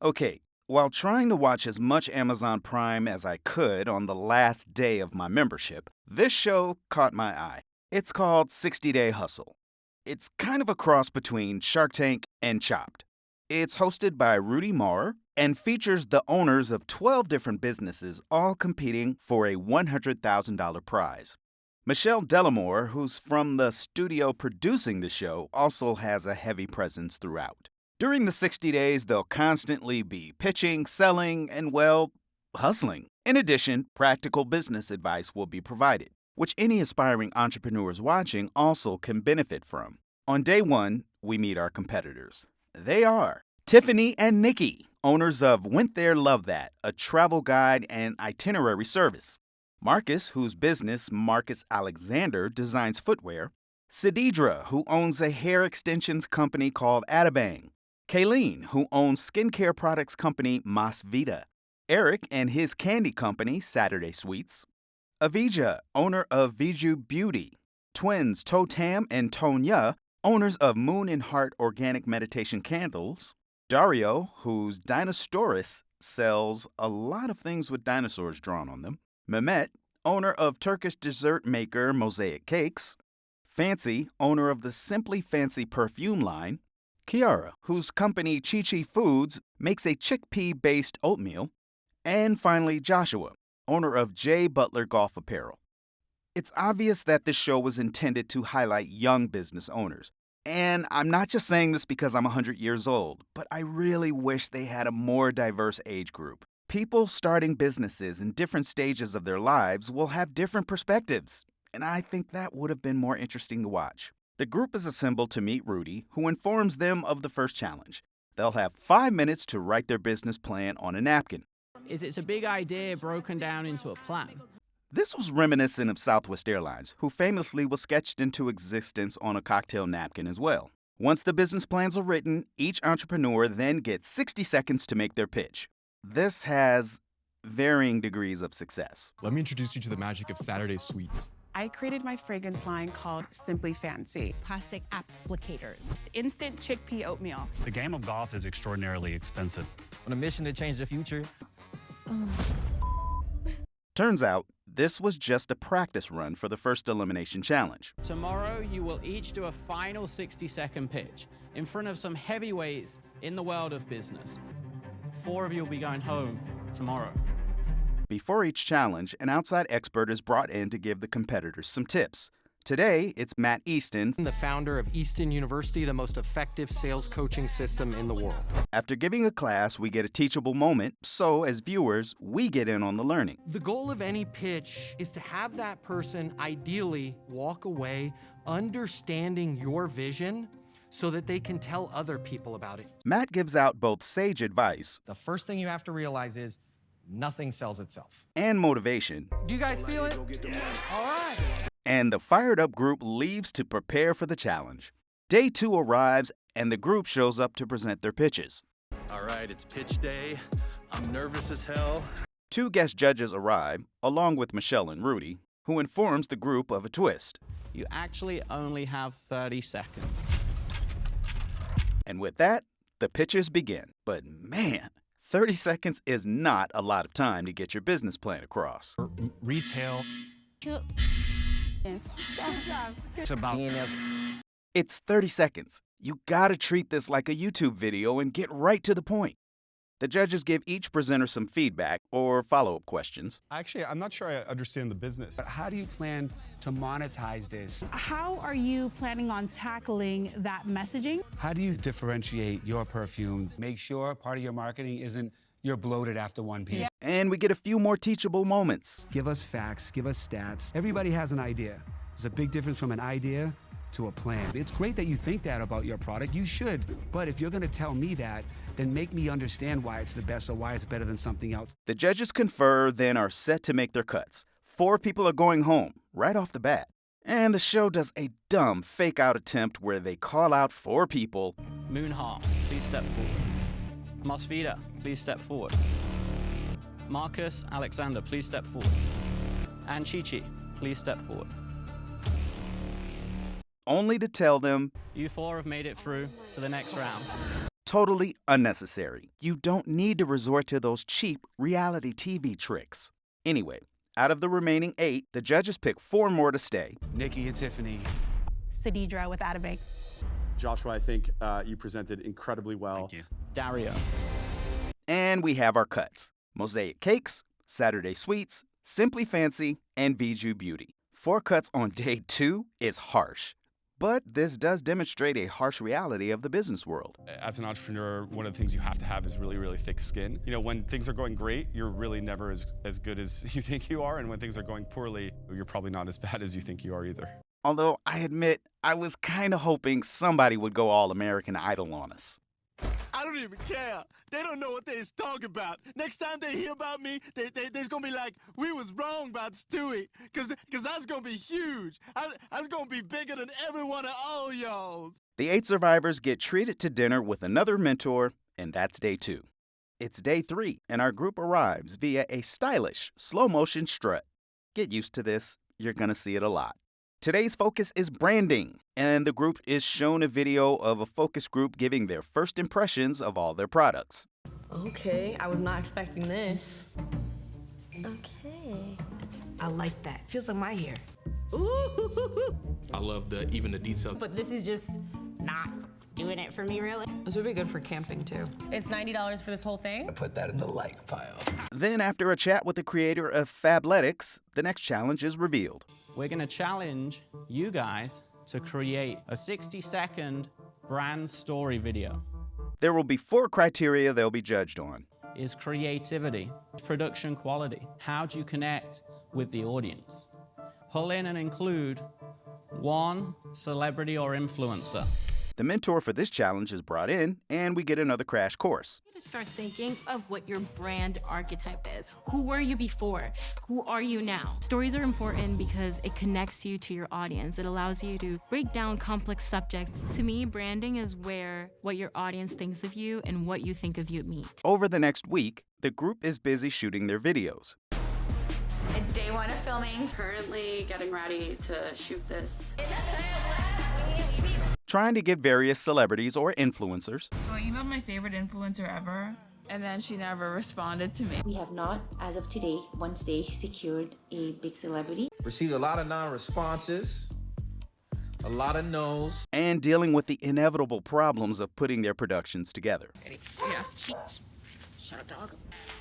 Okay, while trying to watch as much Amazon Prime as I could on the last day of my membership, this show caught my eye. It's called 60 Day Hustle. It's kind of a cross between Shark Tank and Chopped. It's hosted by Rudy Maurer and features the owners of 12 different businesses all competing for a $100,000 prize. Michelle Delamore, who's from the studio producing the show, also has a heavy presence throughout. During the 60 days, they'll constantly be pitching, selling, and, well, hustling. In addition, practical business advice will be provided, which any aspiring entrepreneurs watching also can benefit from. On day one, we meet our competitors. They are Tiffany and Nikki, owners of Went There Love That, a travel guide and itinerary service. Marcus, whose business, Marcus Alexander, designs footwear. Sididra, who owns a hair extensions company called Atabang. Kayleen, who owns skincare products company Mas Vida. Eric and his candy company, Saturday Sweets. Avija, owner of Viju Beauty. Twins Totam and Tonya, owners of Moon and Heart Organic Meditation Candles. Dario, whose Dinosaurus sells a lot of things with dinosaurs drawn on them. Mehmet, owner of Turkish dessert maker Mosaic Cakes. Fancy, owner of the Simply Fancy perfume line. Kiara, whose company Chi Chi Foods makes a chickpea-based oatmeal. And finally, Joshua, owner of J. Butler Golf Apparel. It's obvious that this show was intended to highlight young business owners. And I'm not just saying this because I'm 100 years old, but I really wish they had a more diverse age group. People starting businesses in different stages of their lives will have different perspectives, and I think that would have been more interesting to watch. The group is assembled to meet Rudy, who informs them of the first challenge. They'll have 5 minutes to write their business plan on a napkin. It's a big idea broken down into a plan. This was reminiscent of Southwest Airlines, who famously was sketched into existence on a cocktail napkin as well. Once the business plans are written, each entrepreneur then gets 60 seconds to make their pitch. This has varying degrees of success. Let me introduce you to the magic of Saturday Sweets. I created my fragrance line called Simply Fancy. Plastic applicators. Instant chickpea oatmeal. The game of golf is extraordinarily expensive. On a mission to change the future. Turns out, this was just a practice run for the first elimination challenge. Tomorrow, you will each do a final 60-second pitch in front of some heavyweights in the world of business. 4 of you will be going home tomorrow. Before each challenge, an outside expert is brought in to give the competitors some tips. Today, it's Matt Easton, the founder of Easton University, the most effective sales coaching system in the world. After giving a class, we get a teachable moment, so as viewers, we get in on the learning. The goal of any pitch is to have that person ideally walk away understanding your vision so that they can tell other people about it. Matt gives out both sage advice. The first thing you have to realize is nothing sells itself. And motivation. Do you guys feel it? All right. And the fired up group leaves to prepare for the challenge. Day 2 arrives, and the group shows up to present their pitches. All right, it's pitch day. I'm nervous as hell. 2 guest judges arrive, along with Michelle and Rudy, who informs the group of a twist. You actually only have 30 seconds. And with that, the pitches begin. But man, 30 seconds is not a lot of time to get your business plan across. Retail. It's about It's 30 seconds. You gotta treat this like a YouTube video and get right to the point. The judges give each presenter some feedback or follow-up questions. Actually, I'm not sure I understand the business. How do you plan to monetize this? How are you planning on tackling that messaging? How do you differentiate your perfume? Make sure part of your marketing isn't you're bloated after one piece. And we get a few more teachable moments. Give us facts, give us stats. Everybody has an idea. There's a big difference from an idea to a plan. It's great that you think that about your product. You should. But if you're going to tell me that, then make me understand why it's the best or why it's better than something else. The judges confer, then are set to make their cuts. 4 people are going home, right off the bat. And the show does a dumb fake-out attempt where they call out 4 people. Moonheart, please step forward. Masvida, please step forward. Marcus Alexander, please step forward. And Chi-Chi, please step forward. Only to tell them, You 4 have made it through to the next round. totally unnecessary. You don't need to resort to those cheap reality TV tricks. Anyway, out of the remaining 8, the judges pick 4 more to stay. Nikki and Tiffany. Sadidra with Atabay. Joshua, I think you presented incredibly well. Thank you. Dario. And we have our cuts. Mosaic Cakes, Saturday Sweets, Simply Fancy, and Bijou Beauty. 4 cuts on day 2 is harsh. But this does demonstrate a harsh reality of the business world. As an entrepreneur, one of the things you have to have is really, really thick skin. You know, when things are going great, you're really never as good as you think you are. And when things are going poorly, you're probably not as bad as you think you are either. Although I admit, I was kind of hoping somebody would go all American Idol on us. I don't even care. They don't know what they's talking about. Next time they hear about me, they's gonna be like, we was wrong about Stewie. Cause that's gonna be huge. That's gonna be bigger than every one of all y'all's. The 8 survivors get treated to dinner with another mentor, and that's day 2. It's day 3, and our group arrives via a stylish, slow-motion strut. Get used to this. You're gonna see it a lot. Today's focus is branding, and the group is shown a video of a focus group giving their first impressions of all their products. Okay, I was not expecting this. Okay. I like that. Feels like my hair. Ooh. I love the detail. But this is just not doing it for me, really. This would be good for camping, too. It's $90 for this whole thing? I put that in the like pile. Then, after a chat with the creator of Fabletics, the next challenge is revealed. We're going to challenge you guys to create a 60-second brand story video. There will be 4 criteria they'll be judged on. Is creativity, production quality, how do you connect with the audience? Pull in and include 1 celebrity or influencer. The mentor for this challenge is brought in, and we get another crash course. You to start thinking of what your brand archetype is. Who were you before? Who are you now? Stories are important because it connects you to your audience. It allows you to break down complex subjects. To me, branding is where what your audience thinks of you and what you think of you meet. Over the next week, the group is busy shooting their videos. It's day 1 of filming. Currently getting ready to shoot this. Trying to get various celebrities or influencers. So I emailed my favorite influencer ever, and then she never responded to me. We have not, as of today, Wednesday, secured a big celebrity. Received a lot of non-responses, a lot of no's. And dealing with the inevitable problems of putting their productions together. Yeah. Shut up, dog.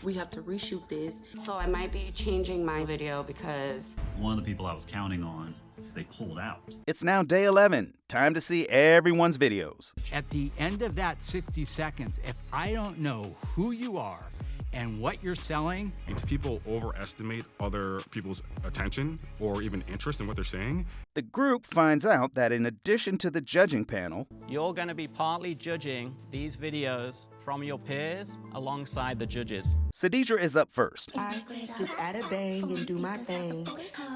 We have to reshoot this. So I might be changing my video because one of the people I was counting on, they pulled out. It's now day 11. Time to see everyone's videos. At the end of that 60 seconds, if I don't know who you are and what you're selling. People overestimate other people's attention or even interest in what they're saying. The group finds out that in addition to the judging panel, you're going to be partly judging these videos from your peers alongside the judges. Sadidra is up first. I just add a bang and do my thing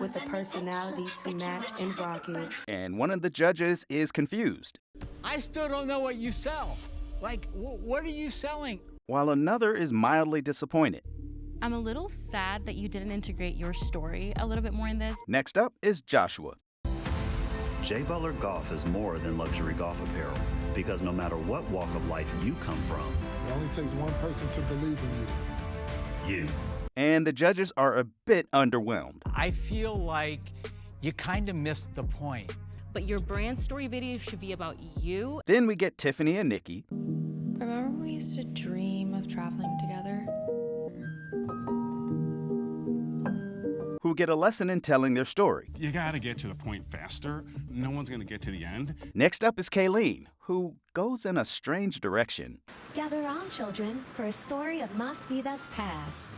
with a personality to match and rock it. And one of the judges is confused. I still don't know what you sell. Like, what are you selling? While another is mildly disappointed. I'm a little sad that you didn't integrate your story a little bit more in this. Next up is Joshua. J. Butler Golf is more than luxury golf apparel, because no matter what walk of life you come from, it only takes one person to believe in you. You. And the judges are a bit underwhelmed. I feel like you kind of missed the point. But your brand story video should be about you. Then we get Tiffany and Nikki. Remember we used to dream of traveling together? Who get a lesson in telling their story. You gotta get to the point faster. No one's gonna get to the end. Next up is Kayleen, who goes in a strange direction. Gather round, children, for a story of Mas Vidas past.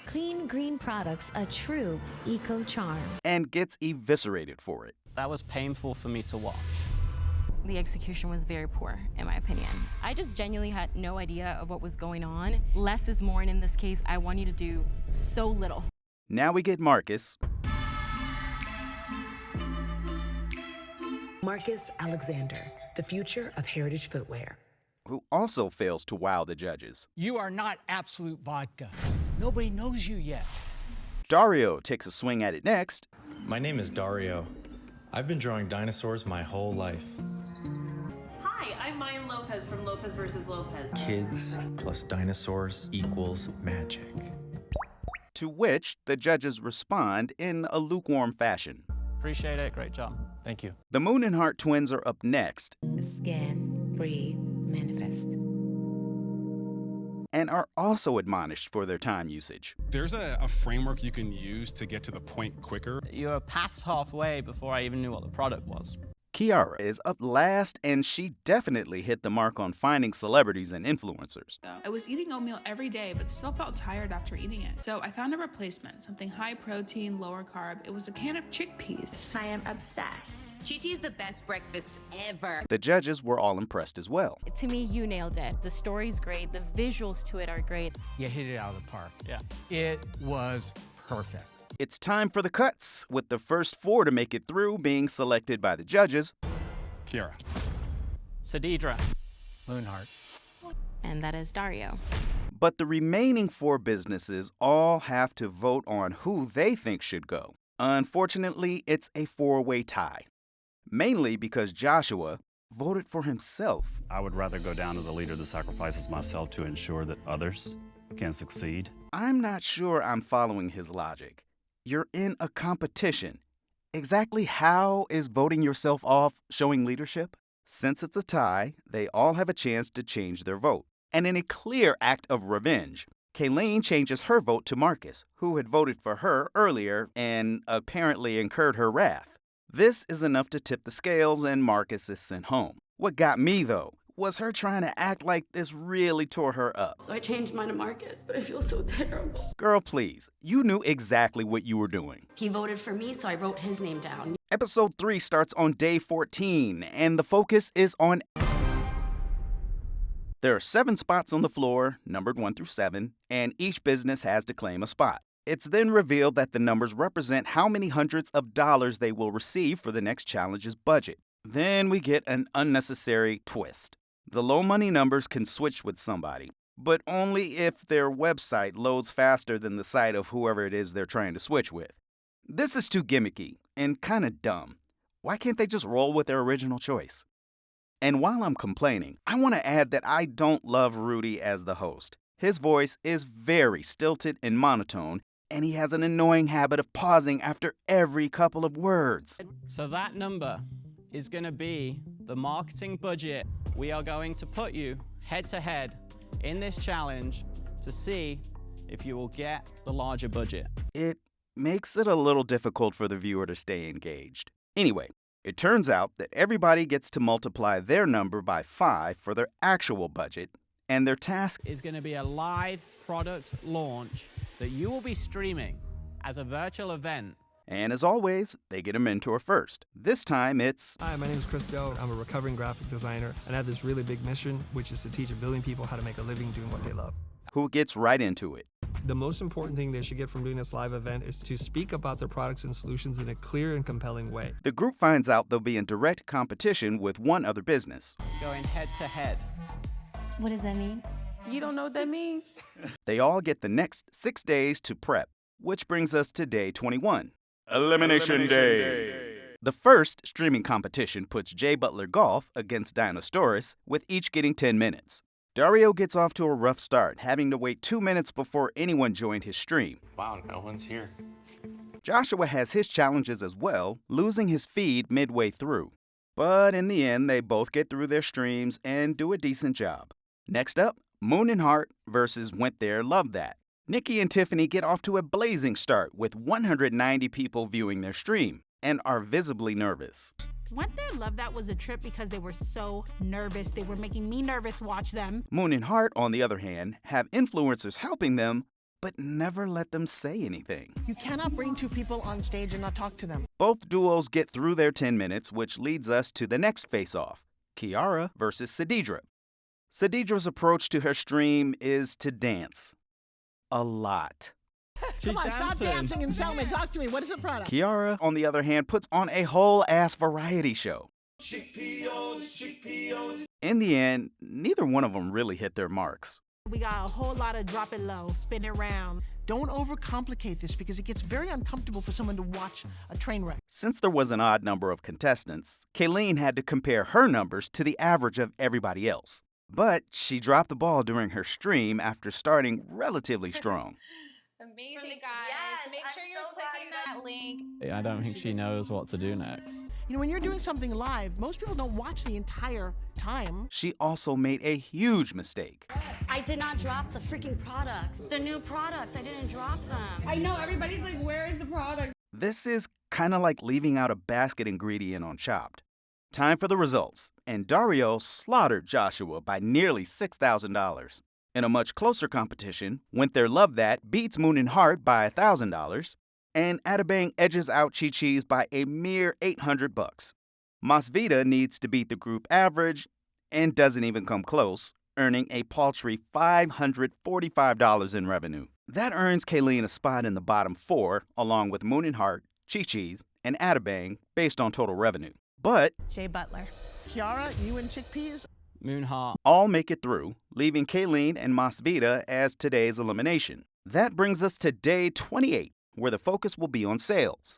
Clean green products, a true eco-charm. And gets eviscerated for it. That was painful for me to watch. The execution was very poor, in my opinion. I just genuinely had no idea of what was going on. Less is more, and in this case, I want you to do so little. Now we get Marcus. Marcus Alexander, the future of heritage footwear. Who also fails to wow the judges. You are not Absolute Vodka. Nobody knows you yet. Dario takes a swing at it next. My name is Dario. I've been drawing dinosaurs my whole life. Hi, I'm I'm Mayan Lopez from Lopez vs. Lopez. Kids plus dinosaurs equals magic. To which the judges respond in a lukewarm fashion. Appreciate it. Great job. Thank you. The Moon and Heart twins are up next. Scan, breathe, manifest. And are also admonished for their time usage. There's a framework you can use to get to the point quicker. You were past halfway before I even knew what the product was. Kiara is up last, and she definitely hit the mark on finding celebrities and influencers. I was eating oatmeal every day, but still felt tired after eating it. So I found a replacement, something high protein, lower carb. It was a can of chickpeas. I am obsessed. Chi-Chi is the best breakfast ever. The judges were all impressed as well. To me, you nailed it. The story's great. The visuals to it are great. You hit it out of the park. Yeah. It was perfect. It's time for the cuts, with the first 4 to make it through being selected by the judges. Kiara. Sadidra. Moonheart. And that is Dario. But the remaining 4 businesses all have to vote on who they think should go. Unfortunately, it's a 4-way tie. Mainly because Joshua voted for himself. I would rather go down as a leader that sacrifices myself to ensure that others can succeed. I'm not sure I'm following his logic. You're in a competition. Exactly how is voting yourself off showing leadership? Since it's a tie, they all have a chance to change their vote. And in a clear act of revenge, Kayleen changes her vote to Marcus, who had voted for her earlier and apparently incurred her wrath. This is enough to tip the scales, and Marcus is sent home. What got me, though, was her trying to act like this really tore her up. So I changed mine to Marcus, but I feel so terrible. Girl, please, you knew exactly what you were doing. He voted for me, so I wrote his name down. Episode 3 starts on day 14, and the focus is on... There are 7 spots on the floor, numbered 1 through 7, and each business has to claim a spot. It's then revealed that the numbers represent how many hundreds of dollars they will receive for the next challenge's budget. Then we get an unnecessary twist. The low money numbers can switch with somebody, but only if their website loads faster than the site of whoever it is they're trying to switch with. This is too gimmicky and kind of dumb. Why can't they just roll with their original choice? And while I'm complaining, I want to add that I don't love Rudy as the host. His voice is very stilted and monotone, and he has an annoying habit of pausing after every couple of words. So that number is going to be the marketing budget we are going to put you head-to-head in this challenge to see if you will get the larger budget. It makes it a little difficult for the viewer to stay engaged. Anyway, it turns out that everybody gets to multiply their number by 5 for their actual budget, and their task is going to be a live product launch that you will be streaming as a virtual event. And as always, they get a mentor first. This time it's... Hi, my name is Chris Doe. I'm a recovering graphic designer, and I have this really big mission, which is to teach a billion people how to make a living doing what they love. Who gets right into it. The most important thing they should get from doing this live event is to speak about their products and solutions in a clear and compelling way. The group finds out they'll be in direct competition with one other business. Going head-to-head. What does that mean? You don't know what that means? They all get the next 6 days to prep, which brings us to day 21. Elimination Day. The first streaming competition puts Jay Butler Golf against Dinosaurus, with each getting 10 minutes. Dario gets off to a rough start, having to wait 2 minutes before anyone joined his stream. Wow, no one's here. Joshua has his challenges as well, losing his feed midway through. But in the end, they both get through their streams and do a decent job. Next up, Moon and Heart versus Went There, Loved That. Nikki and Tiffany get off to a blazing start with 190 people viewing their stream and are visibly nervous. Went There, Loved That was a trip because they were so nervous. They were making me nervous watch them. Moon and Heart, on the other hand, have influencers helping them, but never let them say anything. You cannot bring 2 people on stage and not talk to them. Both duos get through their 10 minutes, which leads us to the next face-off, Kiara versus Sadidra. Sadidra's approach to her stream is to dance. A lot. Come on, stop dancing and sell me. Talk to me. What is the product? Kiara, on the other hand, puts on a whole-ass variety show. In the end, neither one of them really hit their marks. We got a whole lot of drop it low, spin it round. Don't overcomplicate this because it gets very uncomfortable for someone to watch a train wreck. Since there was an odd number of contestants, Kayleen had to compare her numbers to the average of everybody else. But she dropped the ball during her stream after starting relatively strong. Amazing, guys. Yes, make sure you're clicking that link. I don't think she knows what to do next. You know, when you're doing something live, most people don't watch the entire time. She also made a huge mistake. I did not drop the freaking products. The new products, I didn't drop them. I know, everybody's like, where is the product? This is kind of like leaving out a basket ingredient on Chopped. Time for the results, and Dario slaughtered Joshua by nearly $6,000. In a much closer competition, Went There Love That beats Moon and Heart by $1,000, and Atabang edges out Chi Chi's by a mere $800. Mas Vida needs to beat the group average and doesn't even come close, earning a paltry $545 in revenue. That earns Kayleen a spot in the bottom 4, along with Moon and Heart, Chi Chi's, and Atabang based on total revenue. But Jay Butler. Kiara, you and Chickpeas? Moonheart all make it through, leaving Kayleen and Mas Vida as today's elimination. That brings us to day 28, where the focus will be on sales.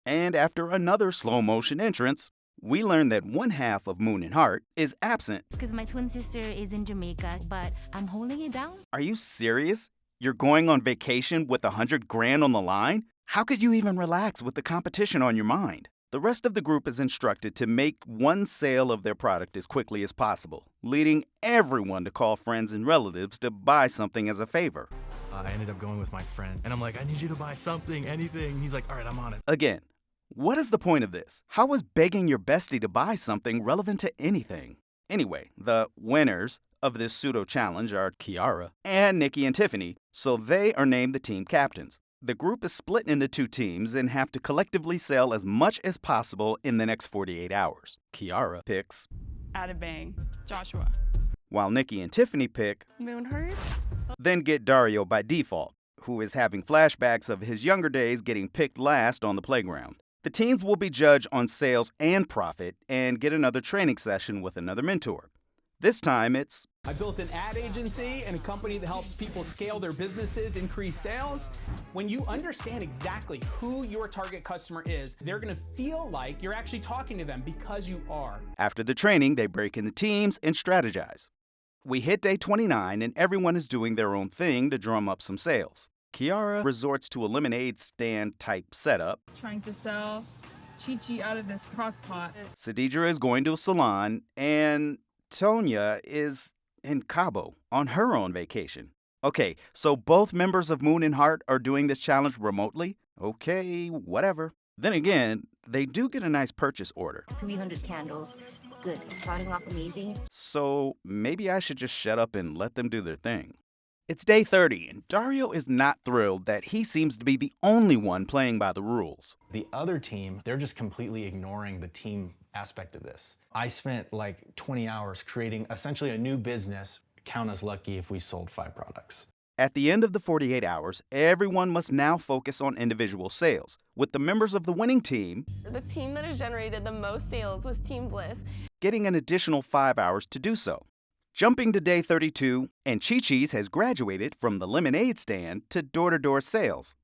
And after another slow-motion entrance, we learn that one half of Moon and Heart is absent. Because my twin sister is in Jamaica, but I'm holding it down. Are you serious? You're going on vacation with $100,000 on the line? How could you even relax with the competition on your mind? The rest of the group is instructed to make one sale of their product as quickly as possible, leading everyone to call friends and relatives to buy something as a favor. I ended up going with my friend, and I'm like, I need you to buy something, anything. He's like, all right, I'm on it. Again, what is the point of this? How is begging your bestie to buy something relevant to anything? Anyway, the winners of this pseudo-challenge are Kiara and Nikki and Tiffany, so they are named the team captains. The group is split into 2 teams and have to collectively sell as much as possible in the next 48 hours. Kiara picks Atabang, Joshua. While Nikki and Tiffany pick Moonheart. Then get Dario by default, who is having flashbacks of his younger days getting picked last on the playground. The teams will be judged on sales and profit and get another training session with another mentor. This time it's I built an ad agency and a company that helps people scale their businesses, increase sales. When you understand exactly who your target customer is, they're gonna feel like you're actually talking to them because you are. After the training, they break into teams and strategize. We hit day 29 and everyone is doing their own thing to drum up some sales. Kiara resorts to a lemonade stand type setup. Trying to sell Chi-Chi out of this crock pot. Sadidra is going to a salon and Tonya is in Cabo on her own vacation. Okay, so both members of Moon and Heart are doing this challenge remotely? Okay, whatever. Then again, they do get a nice purchase order. 300 candles. Good. Starting off amazing. So maybe I should just shut up and let them do their thing. It's day 30, and Dario is not thrilled that he seems to be the only one playing by the rules. The other team, they're just completely ignoring the team aspect of this. I spent like 20 hours creating essentially a new business. Count us lucky if we sold 5 products. At the end of the 48 hours, everyone must now focus on individual sales, with the members of the winning team, The team that has generated the most sales was Team Bliss. getting an additional 5 hours to do so. Jumping to day 32, and Chi-Chi's has graduated from the lemonade stand to door-to-door sales.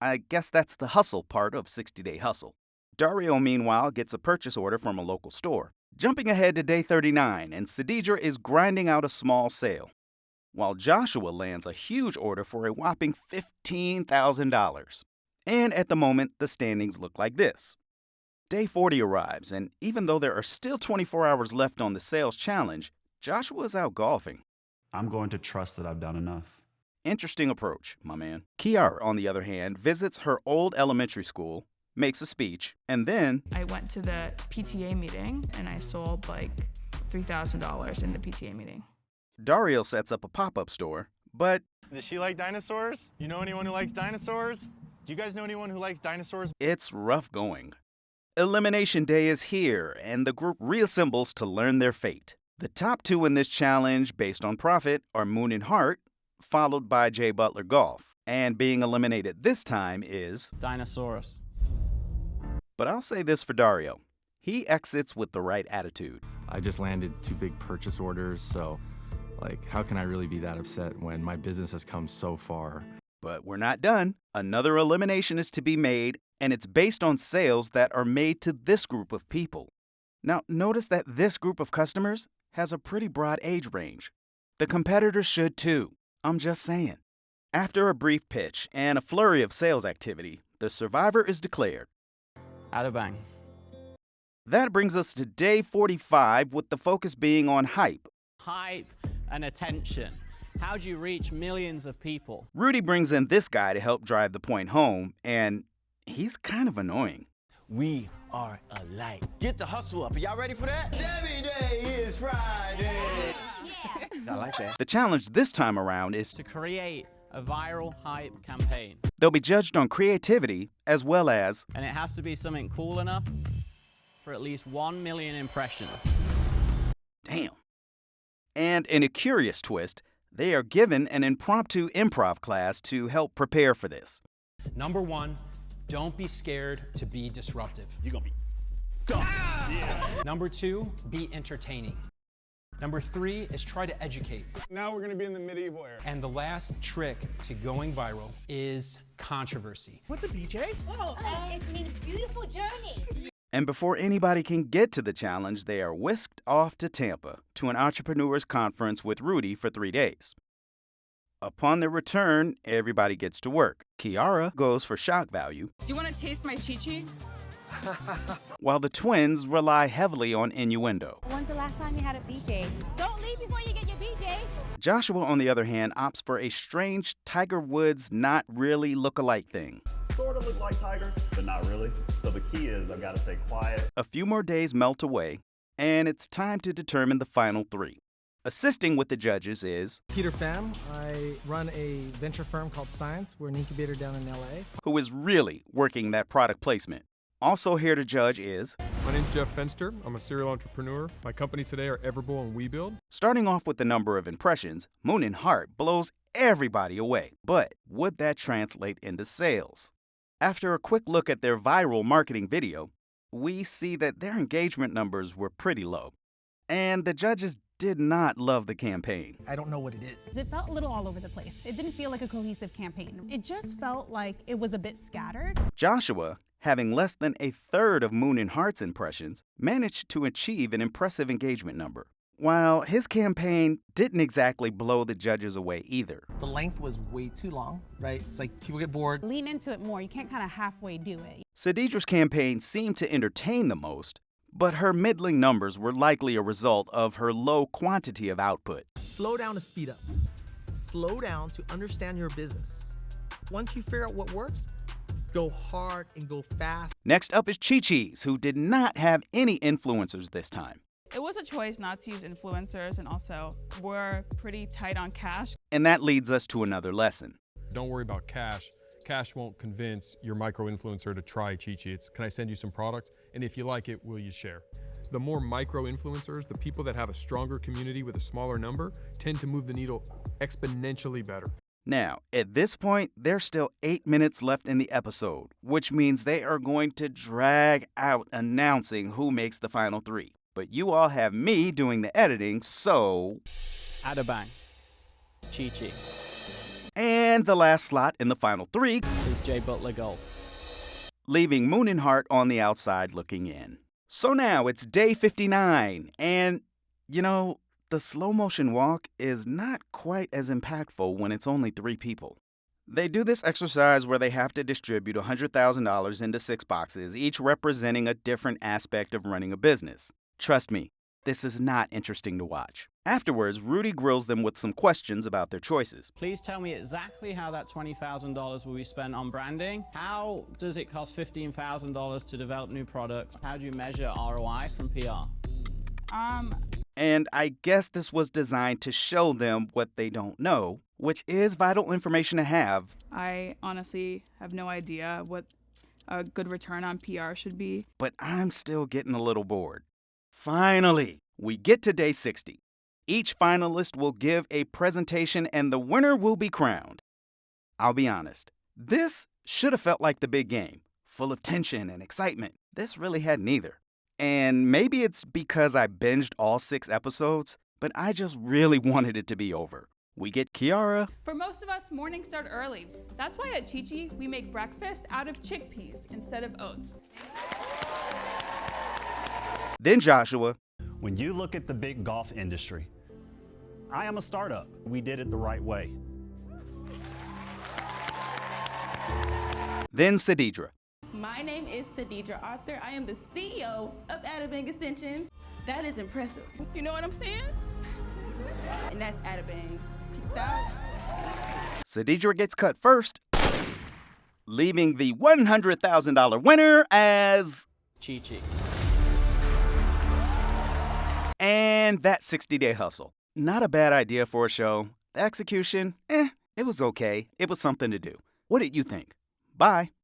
I guess that's the hustle part of 60-Day Hustle. Dario, meanwhile, gets a purchase order from a local store. Jumping ahead to day 39, and Sadidra is grinding out a small sale, while Joshua lands a huge order for a whopping $15,000. And at the moment, the standings look like this. Day 40 arrives, and even though there are still 24 hours left on the sales challenge, Joshua's out golfing. I'm going to trust that I've done enough. Interesting approach, my man. Kiara, on the other hand, visits her old elementary school, makes a speech, and then I went to the PTA meeting and I sold like $3,000 in the PTA meeting. Dario sets up a pop-up store, but does she like dinosaurs? You know anyone who likes dinosaurs? Do you guys know anyone who likes dinosaurs? It's rough going. Elimination Day is here, and the group reassembles to learn their fate. The top 2 in this challenge, based on profit, are Moon and Heart, followed by Jay Butler Golf. And being eliminated this time is Dinosaurus. But I'll say this for Dario. He exits with the right attitude. I just landed 2 big purchase orders, so Like, how can I really be that upset when my business has come so far? But we're not done. Another elimination is to be made, and it's based on sales that are made to this group of people. Now, notice that this group of customers has a pretty broad age range. The competitors should too. I'm just saying. After a brief pitch and a flurry of sales activity, the survivor is declared. Ada bang. That brings us to day 45, with the focus being on hype. Hype and attention. How do you reach millions of people? Rudy brings in this guy to help drive the point home, and he's kind of annoying. We are alike. Get the hustle up. Are y'all ready for that? Every day is Friday. I like that. The challenge this time around is to create a viral hype campaign. They'll be judged on creativity as well as... And it has to be something cool enough for at least 1 million impressions. Damn. And in a curious twist, they are given an impromptu improv class to help prepare for this. Number 1, don't be scared to be disruptive. You're gonna be dumb. Yeah. Number 2, be entertaining. Number 3 is try to educate. Now we're gonna be in the medieval era. And the last trick to going viral is controversy. What's a BJ? It's been a beautiful journey. And before anybody can get to the challenge, they are whisked off to Tampa to an entrepreneurs conference with Rudy for 3 days. Upon their return, everybody gets to work. Kiara goes for shock value. Do you want to taste my chi-chi? While the twins rely heavily on innuendo. When's the last time you had a BJ? Don't leave before you get your BJ. Joshua, on the other hand, opts for a strange Tiger Woods not really look-alike thing. Sort of look like Tiger, but not really. So the key is I've got to stay quiet. A few more days melt away, and it's time to determine the final 3. Assisting with the judges is... Peter Pham. I run a venture firm called Science. We're an incubator down in LA. Who is really working that product placement. Also here to judge is... My name's Jeff Fenster. I'm a serial entrepreneur. My companies today are Everbowl and WeBuild. Starting off with the number of impressions, Moon and Heart blows everybody away. But would that translate into sales? After a quick look at their viral marketing video, we see that their engagement numbers were pretty low. And the judges did not love the campaign. I don't know what it is. It felt a little all over the place. It didn't feel like a cohesive campaign. It just felt like it was a bit scattered. Joshua, having less than a third of Moon and Heart's impressions, managed to achieve an impressive engagement number. While his campaign didn't exactly blow the judges away either. The length was way too long, right? It's like people get bored. Lean into it more. You can't kind of halfway do it. Sadidra's campaign seemed to entertain the most, but her middling numbers were likely a result of her low quantity of output. Slow down to speed up. Slow down to understand your business. Once you figure out what works, go hard and go fast. Next up is Chi Chi's, who did not have any influencers this time. It was a choice not to use influencers, and also we're pretty tight on cash. And that leads us to another lesson. Don't worry about cash. Cash won't convince your micro-influencer to try Chi-Chi. It's, can I send you some product? And if you like it, will you share? The more micro-influencers, the people that have a stronger community with a smaller number, tend to move the needle exponentially better. Now, at this point, there's still 8 minutes left in the episode, which means they are going to drag out announcing who makes the final 3. But you all have me doing the editing, so... Ada bang. Chi-Chi. And the last slot in the final 3 is Jay Butler Gold, leaving Moon and Heart on the outside looking in. So now it's day 59, and, you know, the slow motion walk is not quite as impactful when it's only 3 people. They do this exercise where they have to distribute $100,000 into 6 boxes, each representing a different aspect of running a business. Trust me, this is not interesting to watch. Afterwards, Rudy grills them with some questions about their choices. Please tell me exactly how that $20,000 will be spent on branding. How does it cost $15,000 to develop new products? How do you measure ROI from PR? And I guess this was designed to show them what they don't know, which is vital information to have. I honestly have no idea what a good return on PR should be. But I'm still getting a little bored. Finally, we get to day 60. Each finalist will give a presentation and the winner will be crowned. I'll be honest, this should have felt like the big game, full of tension and excitement. This really had neither. And maybe it's because I binged all 6 episodes, but I just really wanted it to be over. We get Kiara. For most of us, mornings start early. That's why at Chi Chi, we make breakfast out of chickpeas instead of oats. Then Joshua. When you look at the big golf industry, I am a startup. We did it the right way. Then Sadidra. My name is Sadidra Arthur. I am the CEO of Addabang Extensions. That is impressive. You know what I'm saying? And that's Addabang. Peace out. Sadidra gets cut first, leaving the $100,000 winner as Chi Chi. And that 60-day hustle. Not a bad idea for a show. The execution, it was okay. It was something to do. What did you think? Bye.